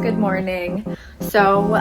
good morning. So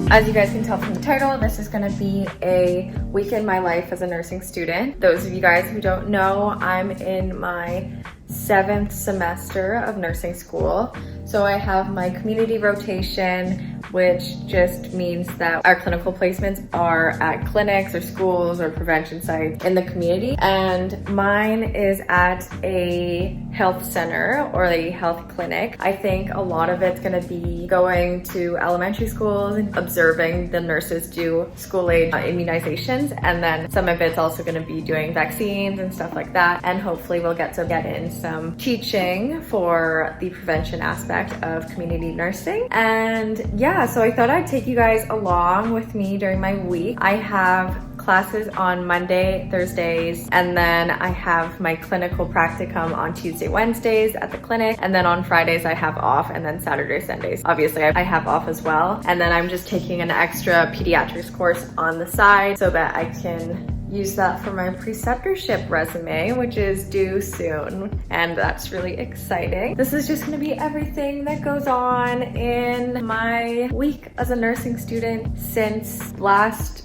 as you guys can tell from the title, this is going to be a week in my life as a nursing student. Those of you guys who don't know, I'm in my 7th semester of nursing school. So I have my community rotation, which just means that our clinical placements are at clinics or schools or prevention sites in the community. And mine is at a health center or a health clinic. I think a lot of it's going to be going to elementary schools and observing the nurses do school-age immunizations. And then some of it's also going to be doing vaccines and stuff like that. And hopefully we'll get in some teaching for the prevention aspect of community nursing. And yeah, so I thought I'd take you guys along with me during my week. I have classes on Monday, Thursdays, and then I have my clinical practicum on Tuesday, Wednesdays at the clinic, and then on Fridays I have off, and then Saturday, Sundays obviously I have off as well. And then I'm just taking an extra pediatrics course on the side so that I can use that for my preceptorship resume, which is due soon, and that's really exciting. This is just gonna be everything that goes on in my week as a nursing student since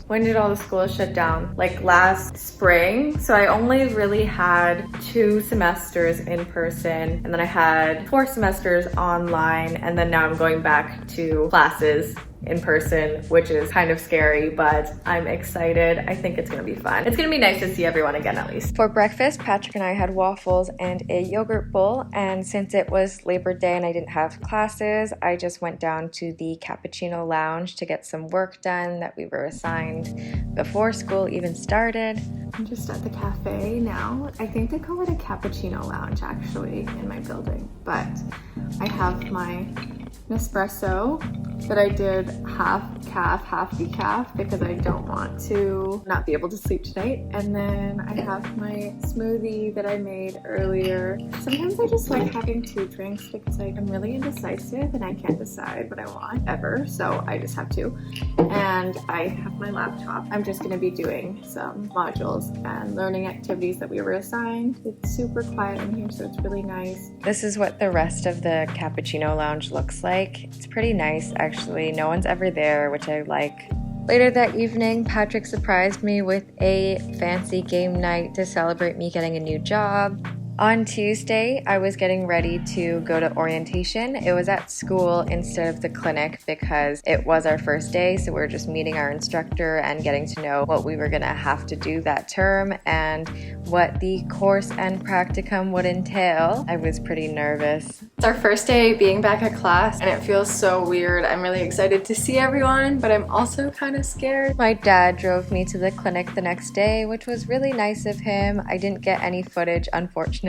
when did all the schools shut down? Like last spring. So I only really had 2 semesters in person, and then I had 4 semesters online, and then now I'm going back to classes in person, which is kind of scary, but I'm excited. I think it's gonna be fun. It's gonna be nice to see everyone again at least. For breakfast, Patrick and I had waffles and a yogurt bowl, and since it was Labor Day and I didn't have classes, I just went down to the Cappuccino Lounge to get some work done that we were assigned before school even started. I'm just at the cafe now. I think they call it a Cappuccino Lounge actually in my building, but I have my Nespresso that I did half calf, half decaf because I don't want to not be able to sleep tonight. And then I have my smoothie that I made earlier. Sometimes I just like having 2 drinks because I'm really indecisive and I can't decide what I want ever, so I just have 2. And I have my laptop. I'm just gonna be doing some modules and learning activities that we were assigned. It's super quiet in here, so it's really nice. This is what the rest of the Cappuccino Lounge looks like. It's pretty nice actually. No one's ever there, which I like. Later that evening, Patrick surprised me with a fancy game night to celebrate me getting a new job. On Tuesday, I was getting ready to go to orientation. It was at school instead of the clinic because it was our first day, so we were just meeting our instructor and getting to know what we were gonna have to do that term and what the course and practicum would entail. I was pretty nervous. It's our first day being back at class and it feels so weird. I'm really excited to see everyone, but I'm also kind of scared. My dad drove me to the clinic the next day, which was really nice of him. I didn't get any footage, unfortunately.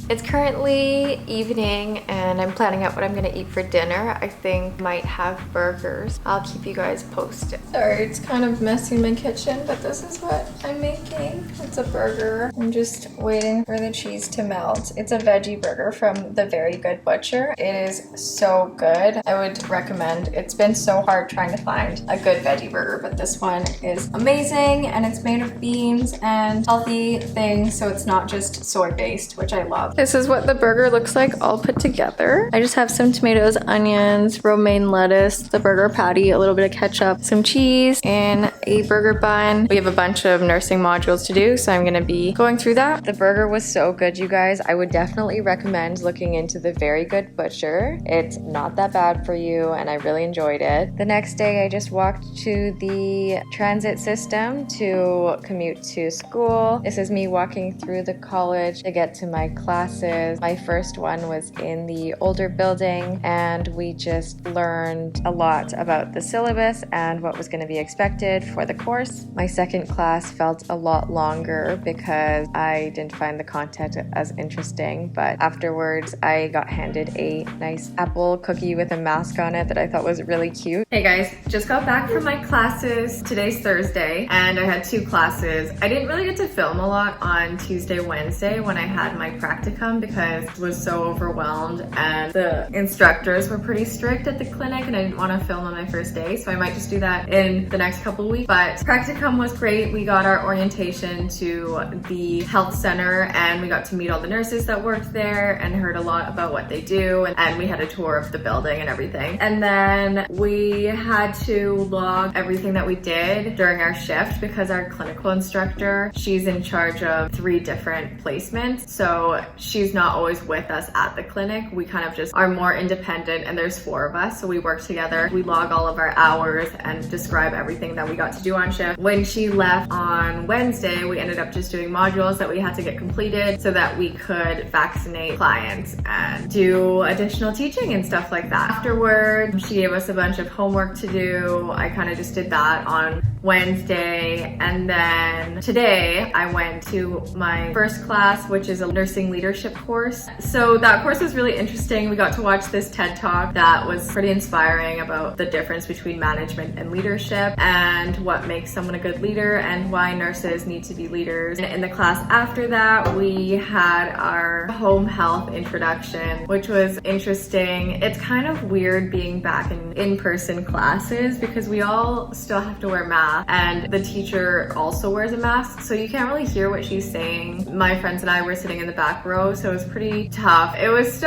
It's currently evening and I'm planning out what I'm gonna eat for dinner. I think might have burgers. I'll keep you guys posted. Sorry, it's kind of messy in my kitchen, but this is what I'm making. It's a burger. I'm just waiting for the cheese to melt. It's a veggie burger from the Very Good Butcher. It is so good. I would recommend. It's been so hard trying to find a good veggie burger, but this one is amazing and it's made of beans and healthy things, so it's not just soy-based, which I love. This is what the burger looks like all put together. I just have some tomatoes, onions, romaine lettuce, the burger patty, a little bit of ketchup, some cheese, and a burger bun. We have a bunch of nursing modules to do, so I'm gonna be going through that. The burger was so good, you guys. I would definitely recommend looking into the Very Good Butcher. It's not that bad for you, and I really enjoyed it. The next day, I just walked to the transit system to commute to school. This is me walking through the college to get to my classes. My first one was in the older building, and we just learned a lot about the syllabus and what was going to be expected for the course. My second class felt a lot longer because I didn't find the content as interesting, but afterwards I got handed a nice apple cookie with a mask on it that I thought was really cute. Hey guys, just got back from my classes. Today's Thursday and I had 2 classes. I didn't really get to film a lot on Tuesday, Wednesday when I had my practicum because I was so overwhelmed and the instructors were pretty strict at the clinic and I didn't want to film on my first day, so I might just do that in the next couple of weeks. but practicum was great. We got our orientation to the health center and we got to meet all the nurses that worked there and heard a lot about what they do, and we had a tour of the building and everything. And then we had to log everything that we did during our shift because our clinical instructor, she's in charge of 3 different placements, so she's not always with us at the clinic. We kind of just are more independent, and there's 4 of us, so we work together. We log all of our hours and describe everything that we got to do on shift. When she left on Wednesday, we ended up just doing modules that we had to get completed so that we could vaccinate clients and do additional teaching and stuff like that. Afterward, she gave us a bunch of homework to do. I kind of just did that on Wednesday, and then today I went to my first class, which is a nursing leadership course. So that course was really interesting. We got to watch this TED Talk that was pretty inspiring about the difference between management and leadership and what makes someone a good leader and why nurses need to be leaders. In the class after that, we had our home health introduction, which was interesting. It's kind of weird being back in in-person classes because we all still have to wear masks and the teacher also wears a mask, so you can't really hear what she's saying. My friends and I were sitting in the back row, so it was pretty tough. It was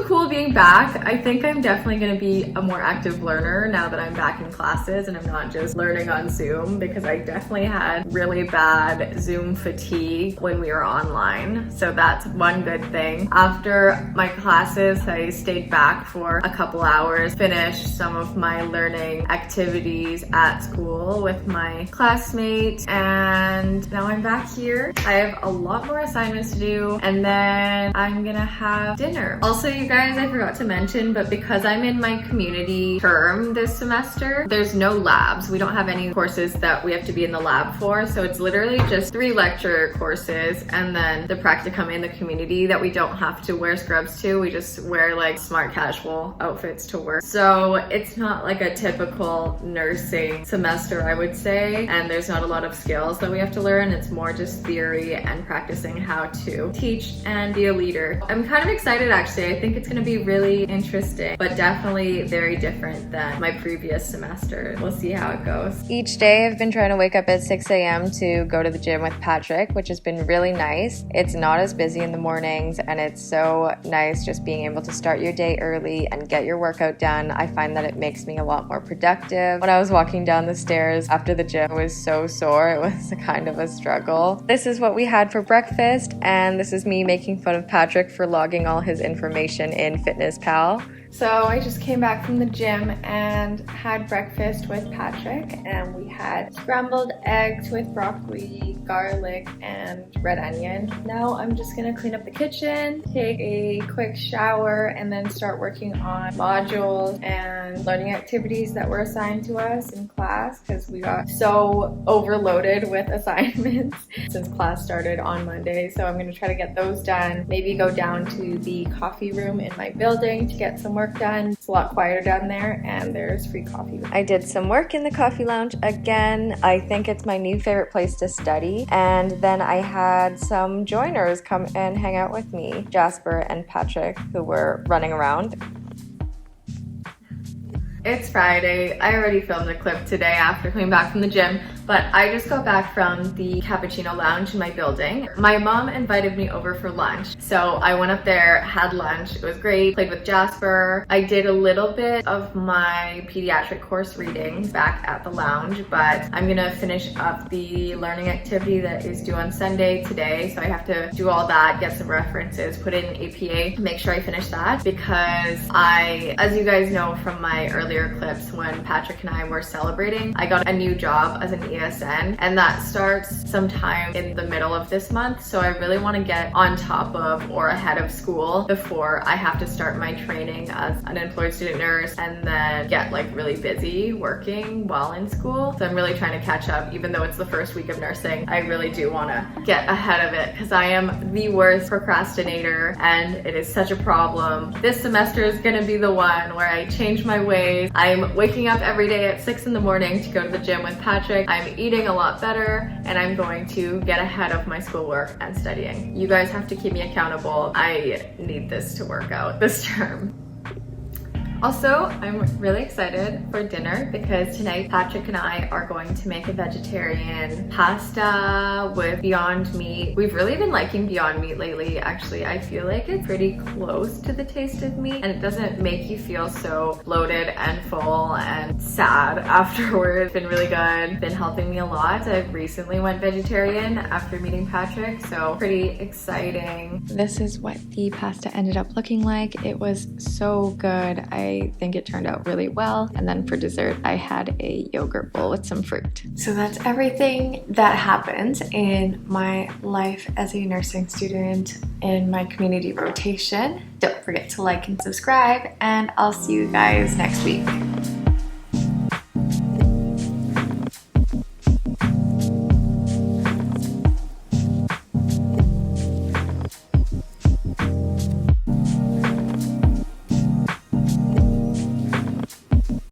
cool being back. I think I'm definitely going to be a more active learner now that I'm back in classes and I'm not just learning on Zoom, because I definitely had really bad Zoom fatigue when we were online. So that's one good thing. After my classes, I stayed back for a couple hours, finished some of my learning activities at school with my classmates, and now I'm back here. I have a lot more assignments to do, and then I'm gonna have dinner. Also, you guys, I forgot to mention, but because I'm in my community term this semester, there's no labs. We don't have any courses that we have to be in the lab for, so it's literally just 3 lecture courses and then the practicum in the community that we don't have to wear scrubs to. We just wear like smart casual outfits to work. So it's not like a typical nursing semester, I would say, and there's not a lot of skills that we have to learn. It's more just theory and practicing how to teach and be a leader. I'm kind of excited actually. I think it's going to be really interesting, but definitely very different than my previous semester. We'll see how it goes. Each day I've been trying to wake up at 6 a.m. to go to the gym with Patrick, which has been really nice. It's not as busy in the mornings, and it's so nice just being able to start your day early and get your workout done. I find that it makes me a lot more productive. When I was walking down the stairs after the gym, I was so sore. It was kind of a struggle. This is what we had for breakfast, and this is me making fun of Patrick for logging all his information in FitnessPal. So I just came back from the gym and had breakfast with Patrick, and we had scrambled eggs with broccoli, garlic, and red onion. Now I'm just gonna clean up the kitchen, take a quick shower, and then start working on modules and learning activities that were assigned to us in class, because we got so overloaded with assignments since class started on Monday. So I'm gonna try to get those done, maybe go down to the coffee room in my building to get some work done. It's a lot quieter down there, and there's free coffee. I did some work in the coffee lounge again. I think it's my new favorite place to study. And then I had some joiners come and hang out with me, Jasper and Patrick, who were running around. It's Friday. I already filmed a clip today after coming back from the gym, but I just got back from the Cappuccino Lounge in my building. My mom invited me over for lunch, so I went up there, had lunch. It was great. Played with Jasper. I did a little bit of my pediatric course readings back at the lounge, but I'm gonna finish up the learning activity that is due on Sunday today, so I have to do all that, get some references, put in APA, make sure I finish that, because as you guys know from my earlier clips when Patrick and I were celebrating, I got a new job as an ESN, and that starts sometime in the middle of this month. So I really want to get on top of or ahead of school before I have to start my training as an employed student nurse and then get like really busy working while in school. So I'm really trying to catch up, even though it's the first week of nursing. I really do want to get ahead of it because I am the worst procrastinator and it is such a problem. This semester is going to be the one where I change my ways. I'm waking up every day at 6 in the morning to go to the gym with Patrick. I'm eating a lot better, and I'm going to get ahead of my schoolwork and studying. You guys have to keep me accountable. I need this to work out this term. Also, I'm really excited for dinner because tonight Patrick and I are going to make a vegetarian pasta with Beyond Meat. We've really been liking Beyond Meat lately. Actually, I feel like it's pretty close to the taste of meat and it doesn't make you feel so bloated and full and sad afterwards. It's been really good. Been helping me a lot. I recently went vegetarian after meeting Patrick, so pretty exciting. This is what the pasta ended up looking like. It was so good. I think it turned out really well. And then for dessert, I had a yogurt bowl with some fruit. So that's everything that happens in my life as a nursing student in my community rotation. Don't forget to like and subscribe, and I'll see you guys next week.